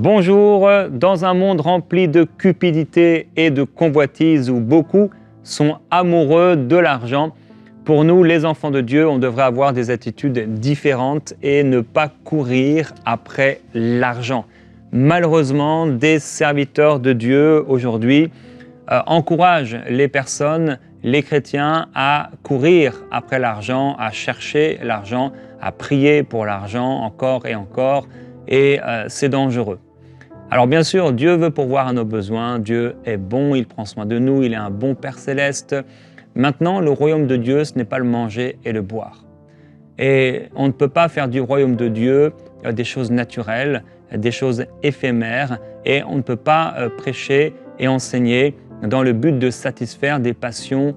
Bonjour, dans un monde rempli de cupidité et de convoitise où beaucoup sont amoureux de l'argent, pour nous, les enfants de Dieu, on devrait avoir des attitudes différentes et ne pas courir après l'argent. Malheureusement, des serviteurs de Dieu aujourd'hui encouragent les personnes, les chrétiens, à courir après l'argent, à chercher l'argent, à prier pour l'argent encore, et c'est dangereux. Alors bien sûr, Dieu veut pourvoir à nos besoins, Dieu est bon, il prend soin de nous, il est un bon Père céleste. Maintenant, le royaume de Dieu, ce n'est pas le manger et le boire. Et on ne peut pas faire du royaume de Dieu des choses naturelles, des choses éphémères, et on ne peut pas prêcher et enseigner dans le but de satisfaire des passions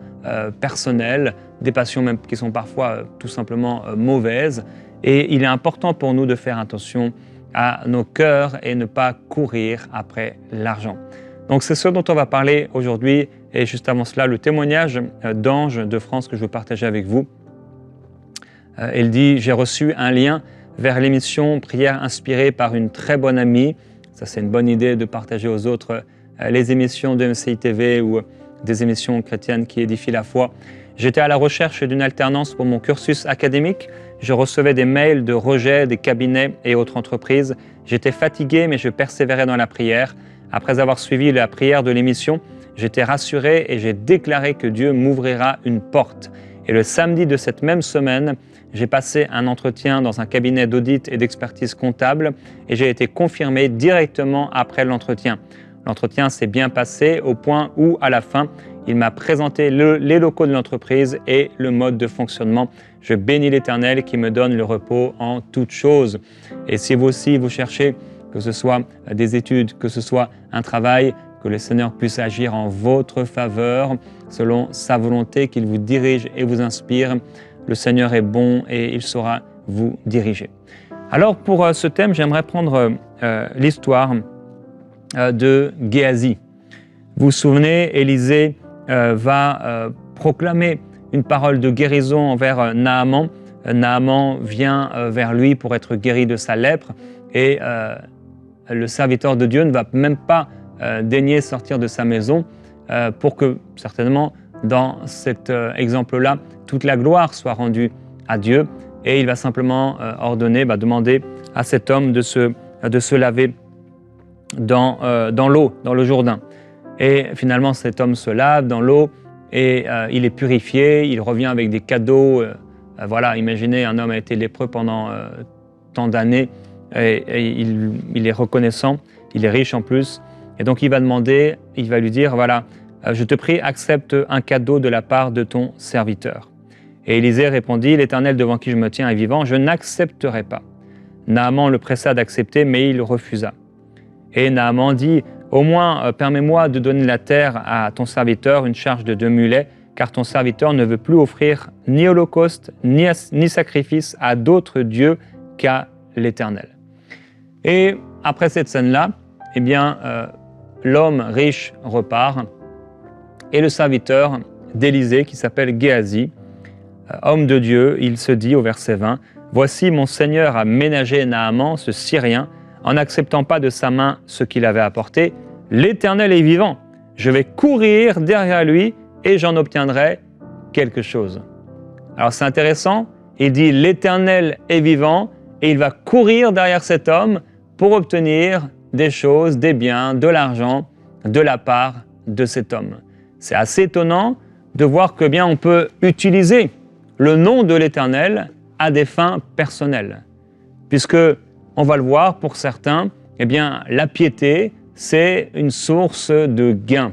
personnelles, des passions même qui sont parfois tout simplement mauvaises. Et il est important pour nous de faire attention à nos cœurs et ne pas courir après l'argent. Donc c'est ce dont on va parler aujourd'hui, et juste avant cela, le témoignage d'Ange de France que je veux partager avec vous. Elle dit « J'ai reçu un lien vers l'émission Prière inspirée par une très bonne amie ». Ça, c'est une bonne idée de partager aux autres les émissions de MCI TV ou des émissions chrétiennes qui édifient la foi. J'étais à la recherche d'une alternance pour mon cursus académique. Je recevais des mails de rejet des cabinets et autres entreprises. J'étais fatigué, mais je persévérais dans la prière. Après avoir suivi la prière de l'émission, j'étais rassuré et j'ai déclaré que Dieu m'ouvrira une porte. Et le samedi de cette même semaine, j'ai passé un entretien dans un cabinet d'audit et d'expertise comptable et j'ai été confirmé directement après l'entretien. L'entretien s'est bien passé au point où, à la fin, il m'a présenté les locaux de l'entreprise et le mode de fonctionnement. Je bénis l'Éternel qui me donne le repos en toutes choses. Et si vous aussi, vous cherchez que ce soit des études, que ce soit un travail, que le Seigneur puisse agir en votre faveur, selon sa volonté, qu'il vous dirige et vous inspire. Le Seigneur est bon et il saura vous diriger. Alors pour ce thème, j'aimerais prendre l'histoire de Géasi. Vous vous souvenez, Élisée va proclamer une parole de guérison envers Naaman. Naaman vient vers lui pour être guéri de sa lèpre et le serviteur de Dieu ne va même pas daigner sortir de sa maison pour que, certainement, dans cet exemple-là, toute la gloire soit rendue à Dieu. Et il va simplement ordonner, demander à cet homme de se laver dans l'eau, dans le Jourdain. Et finalement, cet homme se lave dans l'eau et il est purifié, il revient avec des cadeaux. Voilà, imaginez, un homme a été lépreux pendant tant d'années et il est reconnaissant, il est riche en plus. Et donc il va demander, il va lui dire, voilà, je te prie, accepte un cadeau de la part de ton serviteur. Et Élisée répondit, l'Éternel devant qui je me tiens est vivant, je n'accepterai pas. Naaman le pressa d'accepter, mais il refusa. Et Naaman dit, au moins permets-moi de donner la terre à ton serviteur, une charge de 2 mulets, car ton serviteur ne veut plus offrir ni holocauste, ni sacrifice à d'autres dieux qu'à l'Éternel. Et après cette scène-là, eh bien, l'homme riche repart et le serviteur d'Élisée, qui s'appelle Géasi, homme de Dieu, il se dit au verset 20, « Voici mon Seigneur a ménagé Naaman, ce Syrien, en n'acceptant pas de sa main ce qu'il avait apporté. L'Éternel est vivant, je vais courir derrière lui et j'en obtiendrai quelque chose. » Alors c'est intéressant, il dit « L'Éternel est vivant » et il va courir derrière cet homme pour obtenir des choses, des biens, de l'argent de la part de cet homme. C'est assez étonnant de voir que bien on peut utiliser le nom de l'Éternel à des fins personnelles. Puisque, on va le voir, pour certains, eh bien, la piété, c'est une source de gain.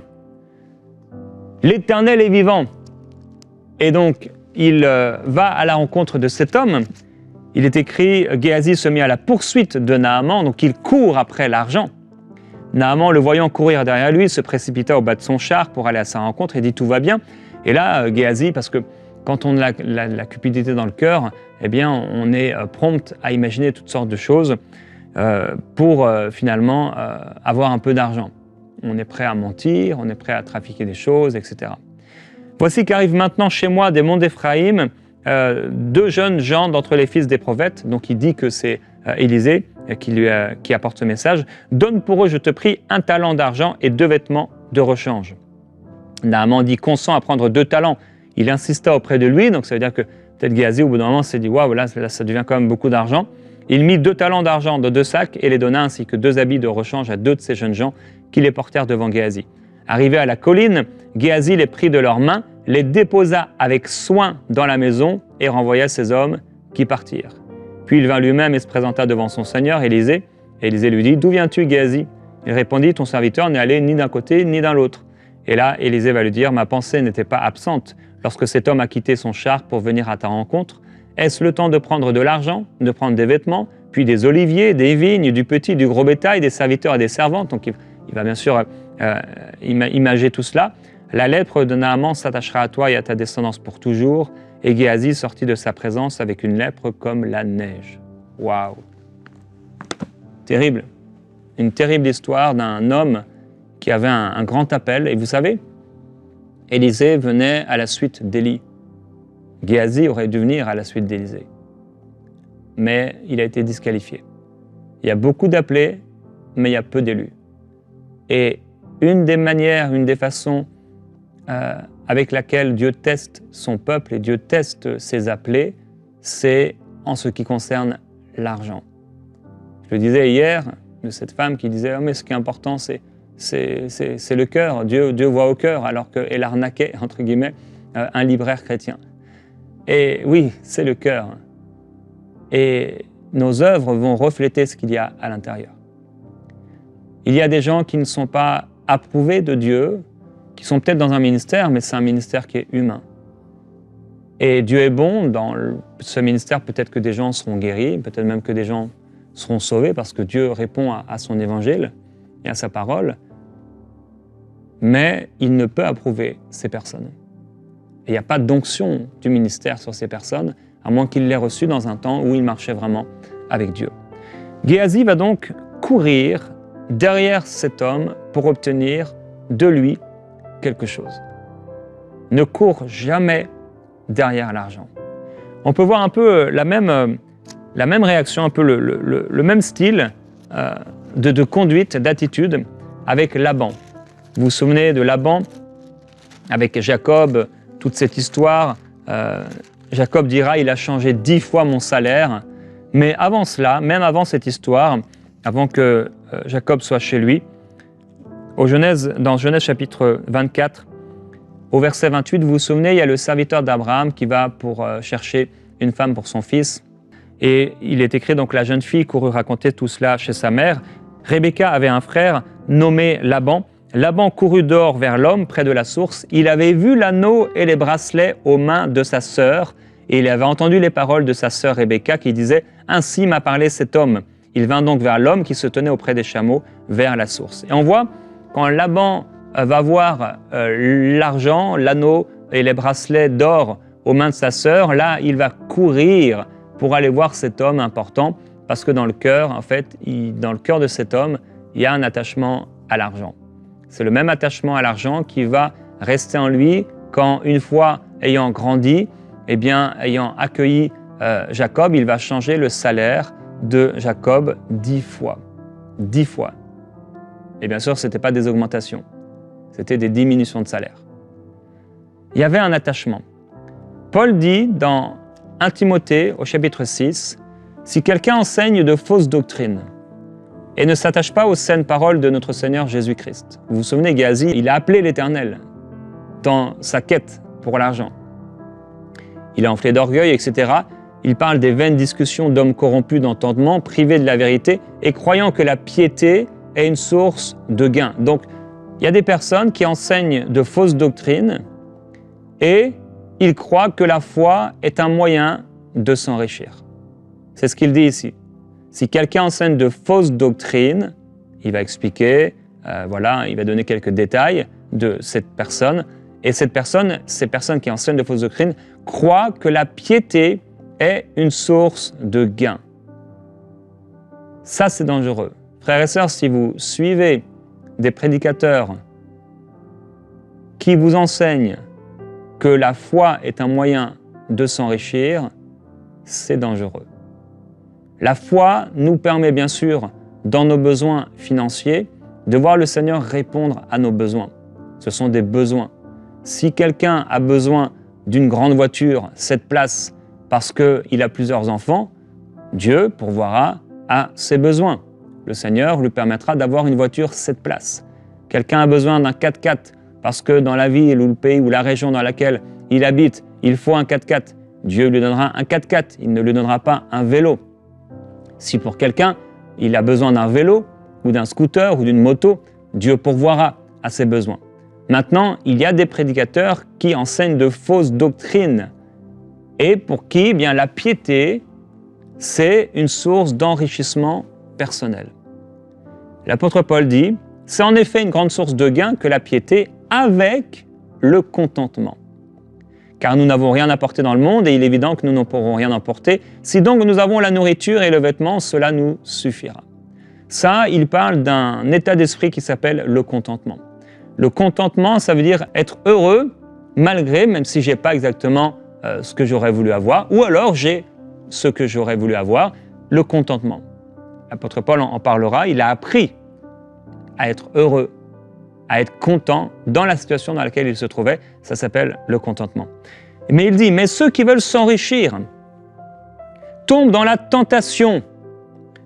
L'Éternel est vivant. Et donc, il va à la rencontre de cet homme. Il est écrit, Géasi se mit à la poursuite de Naaman, donc il court après l'argent. Naaman, le voyant courir derrière lui, se précipita au bas de son char pour aller à sa rencontre et dit « tout va bien ». Et là, Géasi, parce que quand on a la cupidité dans le cœur, eh bien, on est prompt à imaginer toutes sortes de choses pour finalement avoir un peu d'argent. On est prêt à mentir, on est prêt à trafiquer des choses, etc. Voici qu'arrivent maintenant chez moi des monts d'Éphraïm 2 jeunes gens d'entre les fils des prophètes. Donc il dit que c'est Élisée qui apporte ce message. « Donne pour eux, je te prie, 1 talent d'argent et 2 vêtements de rechange. » Naaman dit « Consent à prendre 2 talents. » Il insista auprès de lui, donc ça veut dire que peut-être Géasi, au bout d'un moment, s'est dit « Waouh, là, ça devient quand même beaucoup d'argent. » Il mit 2 talents d'argent dans 2 sacs et les donna, ainsi que 2 habits de rechange à 2 de ces jeunes gens qui les portèrent devant Géasi. Arrivé à la colline, Géasi les prit de leurs mains, les déposa avec soin dans la maison et renvoya ses hommes qui partirent. Puis il vint lui-même et se présenta devant son seigneur, Élisée. Élisée lui dit « D'où viens-tu, Géasi ?» Il répondit « Ton serviteur n'est allé ni d'un côté ni d'un l'autre. » Et là, Élisée va lui dire « Ma pensée n'était pas absente lorsque cet homme a quitté son char pour venir à ta rencontre. Est-ce le temps de prendre de l'argent, de prendre des vêtements, puis des oliviers, des vignes, du petit, du gros bétail, des serviteurs et des servantes ?» Donc il va bien sûr imager tout cela. « La lèpre de Naaman s'attachera à toi et à ta descendance pour toujours. » Et Géasi sortit de sa présence avec une lèpre comme la neige. Waouh! Terrible. Une terrible histoire d'un homme qui avait un grand appel. Et vous savez, Élisée venait à la suite d'Élie. Géasi aurait dû venir à la suite d'Élisée. Mais il a été disqualifié. Il y a beaucoup d'appelés, mais il y a peu d'élus. Et une des manières, une des façons avec laquelle Dieu teste son peuple et Dieu teste ses appelés, c'est en ce qui concerne l'argent. Je le disais hier de cette femme qui disait « Oh, mais ce qui est important, c'est le cœur. Dieu voit au cœur », alors qu'elle arnaquait, entre guillemets, un libraire chrétien. Et oui, c'est le cœur. Et nos œuvres vont refléter ce qu'il y a à l'intérieur. Il y a des gens qui ne sont pas approuvés de Dieu, qui sont peut-être dans un ministère, mais c'est un ministère qui est humain. Et Dieu est bon, dans ce ministère, peut-être que des gens seront guéris, peut-être même que des gens seront sauvés, parce que Dieu répond à son évangile et à sa parole, mais il ne peut approuver ces personnes. Et il n'y a pas d'onction du ministère sur ces personnes, à moins qu'il l'ait reçu dans un temps où il marchait vraiment avec Dieu. Géasi va donc courir derrière cet homme pour obtenir de lui quelque chose. Ne cours jamais derrière l'argent. On peut voir un peu la même réaction, un peu le même style de conduite, d'attitude avec Laban. Vous vous souvenez de Laban avec Jacob, toute cette histoire. Jacob dira « Il a changé 10 fois mon salaire ». Mais avant cela, même avant cette histoire, avant que Jacob soit chez lui, dans Genèse chapitre 24, au verset 28, vous vous souvenez, il y a le serviteur d'Abraham qui va pour chercher une femme pour son fils. Et il est écrit, donc la jeune fille courut raconter tout cela chez sa mère. Rebecca avait un frère nommé Laban. Laban courut dehors vers l'homme près de la source. Il avait vu l'anneau et les bracelets aux mains de sa sœur. Et il avait entendu les paroles de sa sœur Rebecca qui disait « Ainsi m'a parlé cet homme ». Il vint donc vers l'homme qui se tenait auprès des chameaux vers la source. Et on voit, quand Laban va voir l'argent, l'anneau et les bracelets d'or aux mains de sa sœur, là, il va courir pour aller voir cet homme important, parce que dans le cœur, en fait, dans le cœur de cet homme, il y a un attachement à l'argent. C'est le même attachement à l'argent qui va rester en lui quand, une fois ayant grandi, ayant accueilli Jacob, il va changer le salaire de Jacob 10 fois. 10 fois. Et bien sûr, ce n'était pas des augmentations, c'était des diminutions de salaire. Il y avait un attachement. Paul dit dans 1 Timothée, au chapitre 6, « Si quelqu'un enseigne de fausses doctrines et ne s'attache pas aux saines paroles de notre Seigneur Jésus-Christ. » Vous vous souvenez, Géasi, il a appelé l'Éternel dans sa quête pour l'argent. Il est enflé d'orgueil, etc. Il parle des vaines discussions d'hommes corrompus d'entendement, privés de la vérité et croyant que la piété est une source de gain. Donc, il y a des personnes qui enseignent de fausses doctrines et ils croient que la foi est un moyen de s'enrichir. C'est ce qu'il dit ici. Si quelqu'un enseigne de fausses doctrines, il va expliquer, il va donner quelques détails de cette personne. Et ces personnes qui enseignent de fausses doctrines croient que la piété est une source de gain. Ça, c'est dangereux. Frères et sœurs, si vous suivez des prédicateurs qui vous enseignent que la foi est un moyen de s'enrichir, c'est dangereux. La foi nous permet bien sûr, dans nos besoins financiers, de voir le Seigneur répondre à nos besoins. Ce sont des besoins. Si quelqu'un a besoin d'une grande voiture, 7 places, parce qu'il a plusieurs enfants, Dieu pourvoira à ses besoins. Le Seigneur lui permettra d'avoir une voiture 7 places. Quelqu'un a besoin d'un 4x4 parce que dans la ville ou le pays ou la région dans laquelle il habite, il faut un 4x4. Dieu lui donnera un 4x4, il ne lui donnera pas un vélo. Si pour quelqu'un, il a besoin d'un vélo ou d'un scooter ou d'une moto, Dieu pourvoira à ses besoins. Maintenant, il y a des prédicateurs qui enseignent de fausses doctrines et pour qui bien, la piété, c'est une source d'enrichissement personnel. L'apôtre Paul dit, c'est en effet une grande source de gain que la piété avec le contentement. Car nous n'avons rien apporté dans le monde et il est évident que nous n'en pourrons rien emporter. Si donc nous avons la nourriture et le vêtement, cela nous suffira. Ça, il parle d'un état d'esprit qui s'appelle le contentement. Le contentement, ça veut dire être heureux malgré, même si je n'ai pas exactement ce que j'aurais voulu avoir, ou alors j'ai ce que j'aurais voulu avoir, le contentement. L'apôtre Paul en parlera, il a appris à être heureux, à être content dans la situation dans laquelle il se trouvait, ça s'appelle le contentement. Mais il dit, mais ceux qui veulent s'enrichir tombent dans la tentation,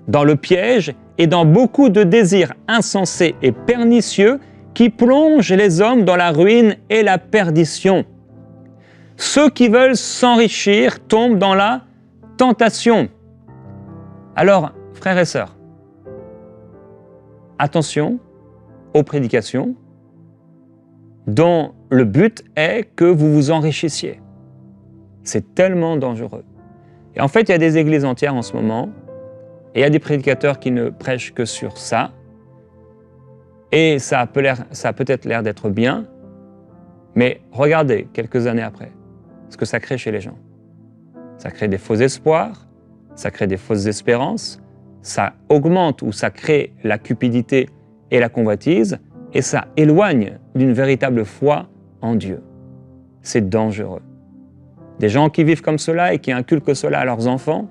dans le piège et dans beaucoup de désirs insensés et pernicieux qui plongent les hommes dans la ruine et la perdition. Ceux qui veulent s'enrichir tombent dans la tentation. Alors, frères et sœurs, attention aux prédications dont le but est que vous vous enrichissiez. C'est tellement dangereux. Et en fait, il y a des églises entières en ce moment, et il y a des prédicateurs qui ne prêchent que sur ça, et ça a peut-être l'air d'être bien, mais regardez, quelques années après, ce que ça crée chez les gens. Ça crée des faux espoirs, ça crée des fausses espérances, ça augmente ou ça crée la cupidité et la convoitise, et ça éloigne d'une véritable foi en Dieu. C'est dangereux. Des gens qui vivent comme cela et qui inculquent cela à leurs enfants,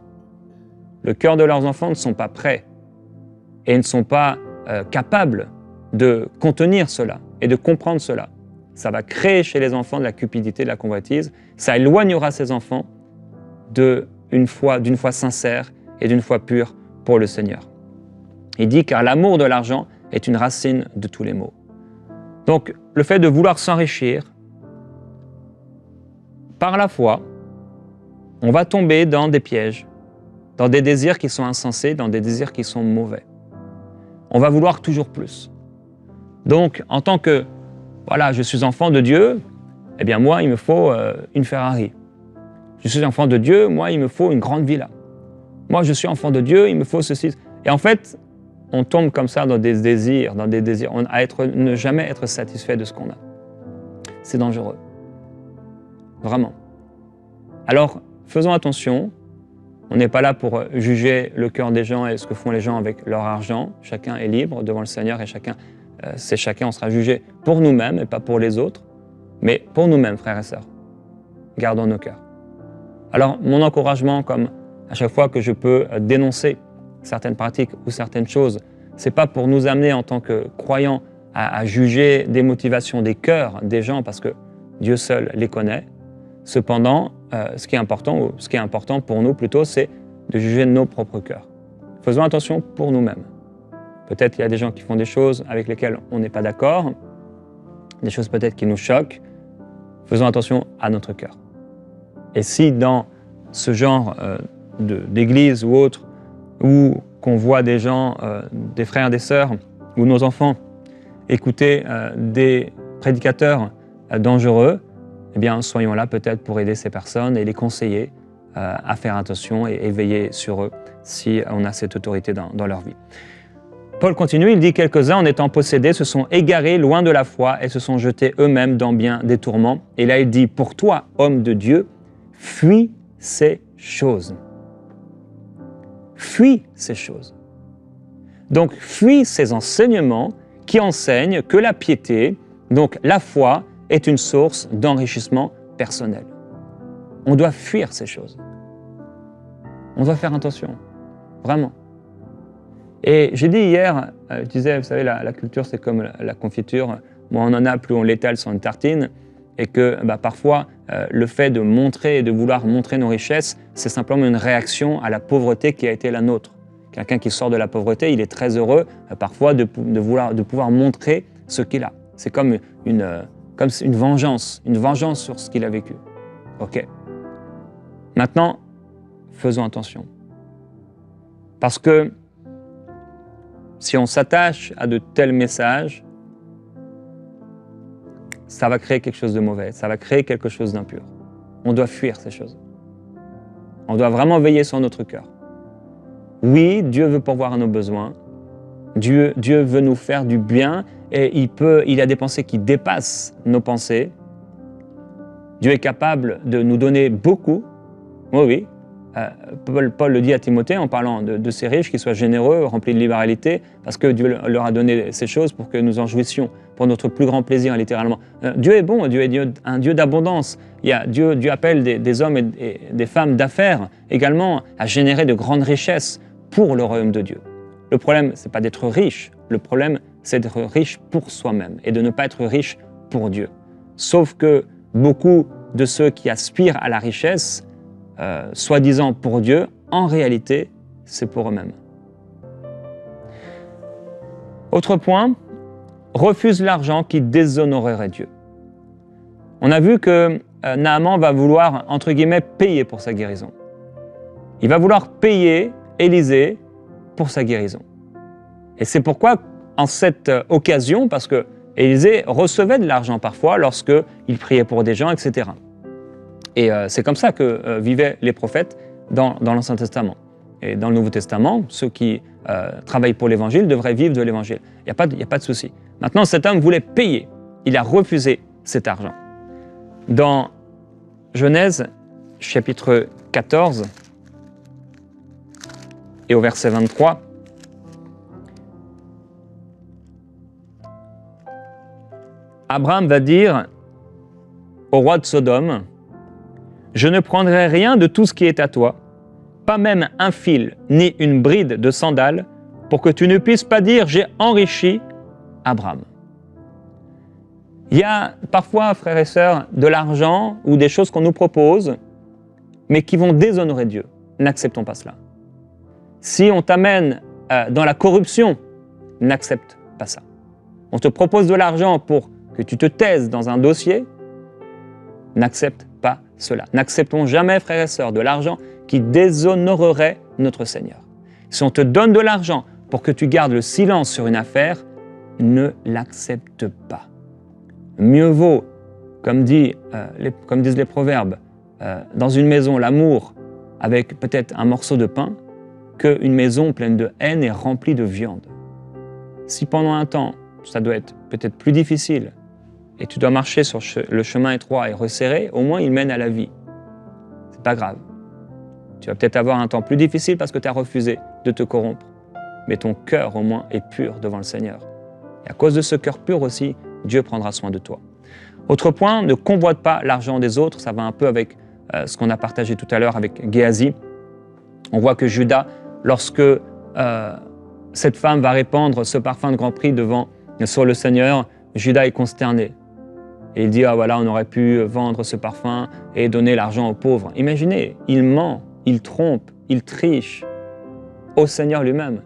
le cœur de leurs enfants ne sont pas prêts et ne sont pas capables de contenir cela et de comprendre cela. Ça va créer chez les enfants de la cupidité, de la convoitise, ça éloignera ces enfants d'une foi sincère et d'une foi pure pour le Seigneur. Il dit car l'amour de l'argent est une racine de tous les maux. Donc, le fait de vouloir s'enrichir, par la foi, on va tomber dans des pièges, dans des désirs qui sont insensés, dans des désirs qui sont mauvais. On va vouloir toujours plus. Donc, en tant que, je suis enfant de Dieu, eh bien moi, il me faut une Ferrari. Je suis enfant de Dieu, moi, il me faut une grande villa. Moi, je suis enfant de Dieu, il me faut ceci. Et en fait, on tombe comme ça dans des désirs, ne jamais être satisfait de ce qu'on a. C'est dangereux. Vraiment. Alors, faisons attention. On n'est pas là pour juger le cœur des gens et ce que font les gens avec leur argent. Chacun est libre devant le Seigneur et chacun, on sera jugé pour nous-mêmes et pas pour les autres. Mais pour nous-mêmes, frères et sœurs, gardons nos cœurs. Alors, mon encouragement, comme à chaque fois que je peux dénoncer certaines pratiques ou certaines choses, ce n'est pas pour nous amener en tant que croyants à juger des motivations des cœurs des gens parce que Dieu seul les connaît. Cependant, ce qui est important pour nous plutôt, c'est de juger nos propres cœurs. Faisons attention pour nous-mêmes. Peut-être qu'il y a des gens qui font des choses avec lesquelles on n'est pas d'accord, des choses peut-être qui nous choquent. Faisons attention à notre cœur. Et si dans ce genre d'église ou autre, où qu'on voit des gens, des frères, des sœurs, ou nos enfants, écouter des prédicateurs dangereux, eh bien, soyons là peut-être pour aider ces personnes et les conseiller à faire attention et veiller sur eux si on a cette autorité dans leur vie. Paul continue, il dit « Quelques-uns, en étant possédés, se sont égarés loin de la foi et se sont jetés eux-mêmes dans bien des tourments. » Et là, il dit « Pour toi, homme de Dieu, fuis ces choses. » Fuis ces choses. Donc, fuis ces enseignements qui enseignent que la piété, donc la foi, est une source d'enrichissement personnel. On doit fuir ces choses. On doit faire attention. Vraiment. Et j'ai dit hier, je disais, vous savez, la culture, c'est comme la confiture. Moins on en a, plus on l'étale sur une tartine. Et que parfois, le fait de montrer et de vouloir montrer nos richesses, c'est simplement une réaction à la pauvreté qui a été la nôtre. Quelqu'un qui sort de la pauvreté, il est très heureux parfois de pouvoir montrer ce qu'il a. C'est comme une vengeance sur ce qu'il a vécu. Ok. Maintenant, faisons attention. Parce que si on s'attache à de tels messages, ça va créer quelque chose de mauvais, ça va créer quelque chose d'impur. On doit fuir ces choses. On doit vraiment veiller sur notre cœur. Oui, Dieu veut pourvoir à nos besoins. Dieu veut nous faire du bien et il a des pensées qui dépassent nos pensées. Dieu est capable de nous donner beaucoup. Oui. Paul le dit à Timothée en parlant de ces riches, qu'ils soient généreux, remplis de libéralité, parce que Dieu leur a donné ces choses pour que nous en jouissions, pour notre plus grand plaisir, littéralement. Dieu est bon, Dieu est un Dieu d'abondance. Dieu appelle des hommes et des femmes d'affaires également à générer de grandes richesses pour le royaume de Dieu. Le problème, ce n'est pas d'être riche, le problème, c'est d'être riche pour soi-même et de ne pas être riche pour Dieu. Sauf que beaucoup de ceux qui aspirent à la richesse, soi-disant pour Dieu, en réalité, c'est pour eux-mêmes. Autre point, refuse l'argent qui déshonorerait Dieu. On a vu que Naaman va vouloir, entre guillemets, payer pour sa guérison. Il va vouloir payer Élisée pour sa guérison. Et c'est pourquoi, en cette occasion, parce que Élisée recevait de l'argent parfois lorsqu'il priait pour des gens, etc. Et c'est comme ça que vivaient les prophètes dans l'Ancien Testament. Et dans le Nouveau Testament, ceux qui travaillent pour l'Évangile devraient vivre de l'Évangile. Il n'y a pas de souci. Maintenant, cet homme voulait payer. Il a refusé cet argent. Dans Genèse, chapitre 14, et au verset 23, Abraham va dire au roi de Sodome, « Je ne prendrai rien de tout ce qui est à toi, pas même un fil ni une bride de sandales, pour que tu ne puisses pas dire « J'ai enrichi Abraham ». Il y a parfois, frères et sœurs, de l'argent ou des choses qu'on nous propose, mais qui vont déshonorer Dieu. N'acceptons pas cela. Si on t'amène dans la corruption, n'accepte pas ça. On te propose de l'argent pour que tu te taises dans un dossier, n'accepte pas cela. N'acceptons jamais, frères et sœurs, de l'argent qui déshonorerait notre Seigneur. Si on te donne de l'argent pour que tu gardes le silence sur une affaire, ne l'accepte pas. Mieux vaut, comme disent les proverbes, dans une maison, l'amour avec peut-être un morceau de pain, qu'une maison pleine de haine et remplie de viande. Si pendant un temps, ça doit être peut-être plus difficile, et tu dois marcher sur le chemin étroit et resserré, au moins il mène à la vie. C'est pas grave. Tu vas peut-être avoir un temps plus difficile parce que tu as refusé de te corrompre, mais ton cœur au moins est pur devant le Seigneur. Et à cause de ce cœur pur aussi, Dieu prendra soin de toi. Autre point, ne convoite pas l'argent des autres. Ça va un peu avec ce qu'on a partagé tout à l'heure avec Géasi. On voit que Judas, lorsque cette femme va répandre ce parfum de grand prix sur le Seigneur, Judas est consterné. Et il dit, ah voilà, on aurait pu vendre ce parfum et donner l'argent aux pauvres. Imaginez, il ment, il trompe, il triche au Seigneur lui-même.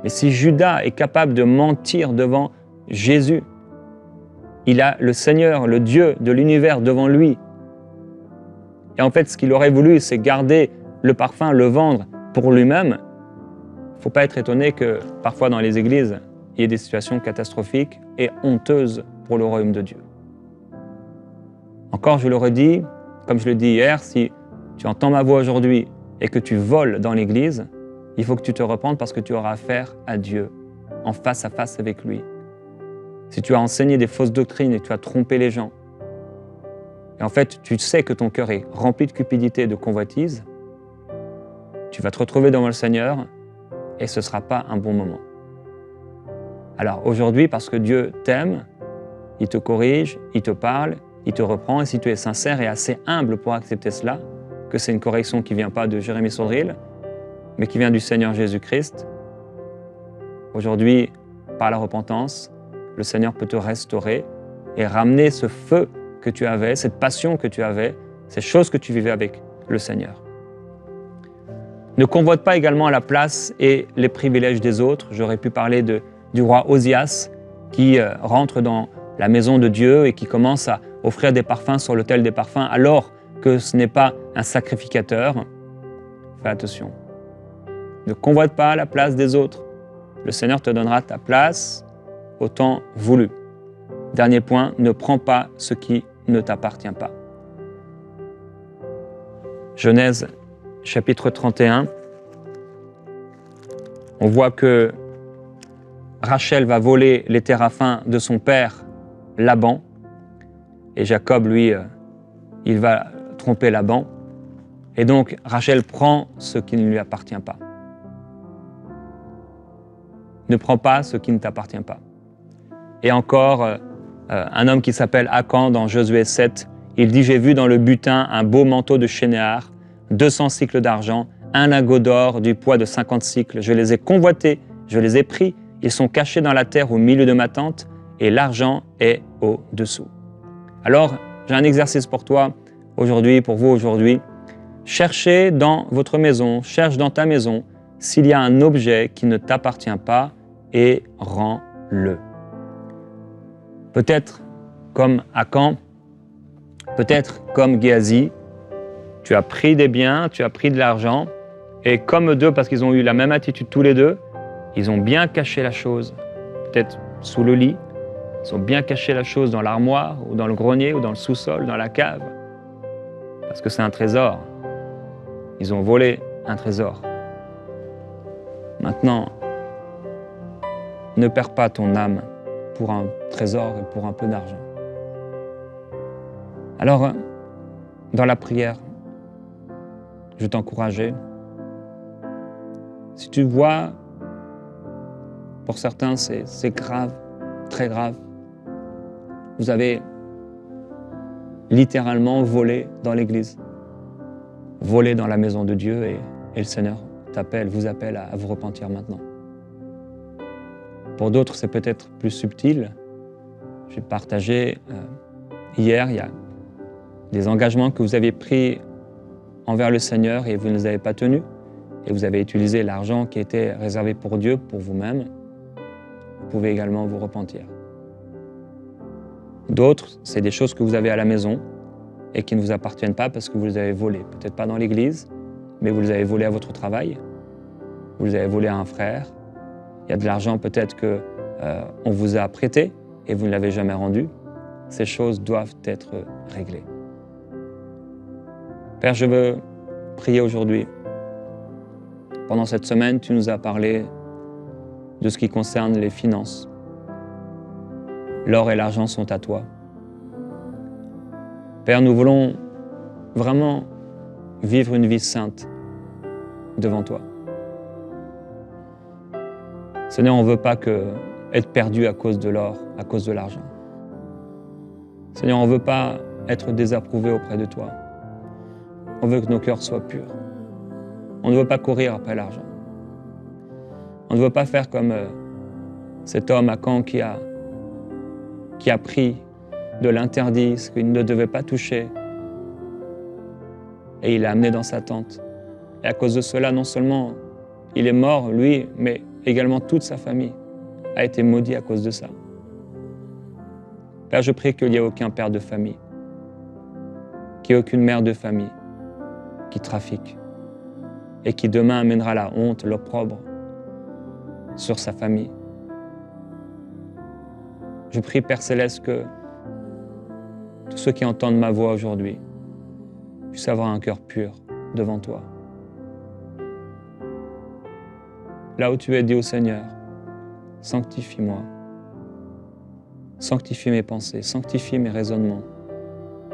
Mais si Judas est capable de mentir devant Jésus, il a le Seigneur, le Dieu de l'univers devant lui. Et en fait, ce qu'il aurait voulu, c'est garder le parfum, le vendre pour lui-même. Il ne faut pas être étonné que parfois dans les églises, il y ait des situations catastrophiques et honteuses pour le royaume de Dieu. Encore, je le redis, comme je le dis hier, si tu entends ma voix aujourd'hui et que tu voles dans l'église, il faut que tu te repentes parce que tu auras affaire à Dieu, en face à face avec lui. Si tu as enseigné des fausses doctrines et que tu as trompé les gens, et en fait, tu sais que ton cœur est rempli de cupidité et de convoitise, tu vas te retrouver devant le Seigneur et ce ne sera pas un bon moment. Alors aujourd'hui, parce que Dieu t'aime, il te corrige, il te parle, il te reprend, et si tu es sincère et assez humble pour accepter cela, que c'est une correction qui ne vient pas de Jérémie Sodril, mais qui vient du Seigneur Jésus-Christ, aujourd'hui, par la repentance, le Seigneur peut te restaurer et ramener ce feu que tu avais, cette passion que tu avais, ces choses que tu vivais avec le Seigneur. Ne convoite pas également la place et les privilèges des autres. J'aurais pu parler du roi Osias qui rentre dans la maison de Dieu et qui commence à offrir des parfums sur l'autel des parfums alors que ce n'est pas un sacrificateur. Fais attention. Ne convoite pas la place des autres. Le Seigneur te donnera ta place au temps voulu. Dernier point, ne prends pas ce qui ne t'appartient pas. Genèse chapitre 31, on voit que Rachel va voler les téraphins de son père Laban et Jacob, lui, il va tromper Laban. Et donc Rachel prend ce qui ne lui appartient pas. Ne prends pas ce qui ne t'appartient pas. Et encore, un homme qui s'appelle Akan dans Josué 7, il dit « J'ai vu dans le butin un beau manteau de chénéar, 200 cycles d'argent, un lingot d'or du poids de 50 cycles. Je les ai convoités, je les ai pris, ils sont cachés dans la terre au milieu de ma tente, et l'argent est au-dessous. » Alors, j'ai un exercice pour toi aujourd'hui, pour vous aujourd'hui. Cherchez dans votre maison, cherche dans ta maison, s'il y a un objet qui ne t'appartient pas et rends-le. Peut-être comme Akan, peut-être comme Géasi, tu as pris des biens, tu as pris de l'argent, et comme eux deux, parce qu'ils ont eu la même attitude tous les deux, ils ont bien caché la chose, peut-être sous le lit, ils ont bien caché la chose dans l'armoire, ou dans le grenier, ou dans le sous-sol, dans la cave, parce que c'est un trésor. Ils ont volé un trésor. Maintenant, ne perds pas ton âme pour un trésor et pour un peu d'argent. Alors, dans la prière, je vais t'encourager. Si tu vois, pour certains, c'est grave, très grave. Vous avez littéralement volé dans l'église, volé dans la maison de Dieu et le Seigneur vous appelle à vous repentir maintenant. Pour d'autres, c'est peut-être plus subtil. J'ai partagé hier, il y a des engagements que vous avez pris envers le Seigneur et vous ne les avez pas tenus. Et vous avez utilisé l'argent qui était réservé pour Dieu, pour vous-même. Vous pouvez également vous repentir. D'autres, c'est des choses que vous avez à la maison et qui ne vous appartiennent pas parce que vous les avez volées. Peut-être pas dans l'église, mais vous les avez volées à votre travail. Vous les avez volées à un frère. Il y a de l'argent peut-être qu'on vous a prêté et vous ne l'avez jamais rendu. Ces choses doivent être réglées. Père, je veux prier aujourd'hui. Pendant cette semaine, tu nous as parlé de ce qui concerne les finances. L'or et l'argent sont à toi. Père, nous voulons vraiment vivre une vie sainte devant toi. Seigneur, on ne veut pas être perdu à cause de l'or, à cause de l'argent. Seigneur, on ne veut pas être désapprouvé auprès de toi. On veut que nos cœurs soient purs. On ne veut pas courir après l'argent. On ne veut pas faire comme cet homme Akan qui a pris de l'interdit, ce qu'il ne devait pas toucher, et il l'a amené dans sa tente. Et à cause de cela, non seulement il est mort, lui, mais également toute sa famille a été maudite à cause de ça. Père, je prie qu'il n'y ait aucun père de famille, qu'il n'y ait aucune mère de famille qui trafique et qui demain amènera la honte, l'opprobre sur sa famille. Je prie, Père Céleste, que tous ceux qui entendent ma voix aujourd'hui puissent avoir un cœur pur devant toi. Là où tu es, dis au Seigneur, sanctifie-moi, sanctifie mes pensées, sanctifie mes raisonnements.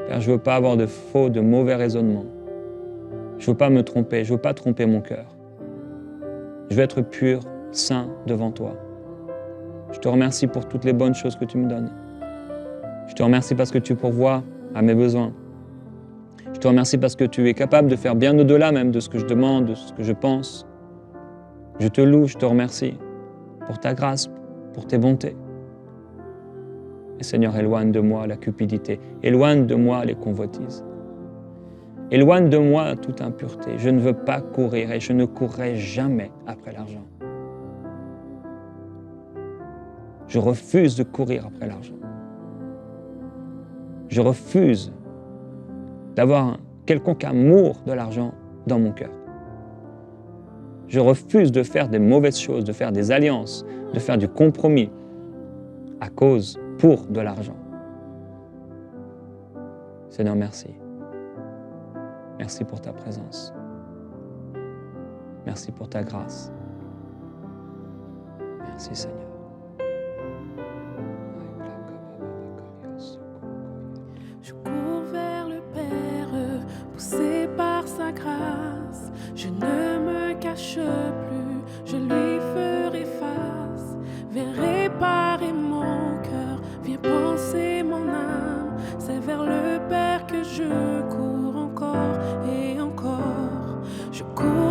Père, je ne veux pas avoir de faux, de mauvais raisonnements. Je ne veux pas me tromper, je ne veux pas tromper mon cœur. Je veux être pur, saint devant toi. Je te remercie pour toutes les bonnes choses que tu me donnes. Je te remercie parce que tu pourvois à mes besoins. Je te remercie parce que tu es capable de faire bien au-delà même de ce que je demande, de ce que je pense. Je te loue, je te remercie pour ta grâce, pour tes bontés. Et Seigneur, éloigne de moi la cupidité, éloigne de moi les convoitises. Éloigne de moi toute impureté. Je ne veux pas courir et je ne courrai jamais après l'argent. Je refuse de courir après l'argent. Je refuse d'avoir un quelconque amour de l'argent dans mon cœur. Je refuse de faire des mauvaises choses, de faire des alliances, de faire du compromis à cause, pour de l'argent. Seigneur, merci. Merci pour ta présence. Merci pour ta grâce. Merci Seigneur. Je cours vers le Père, poussé par sa grâce. Je ne me cache plus, je lui ferai face. Viens réparer mon cœur, viens penser mon âme. C'est vers le Père que je cours encore et encore. Je cours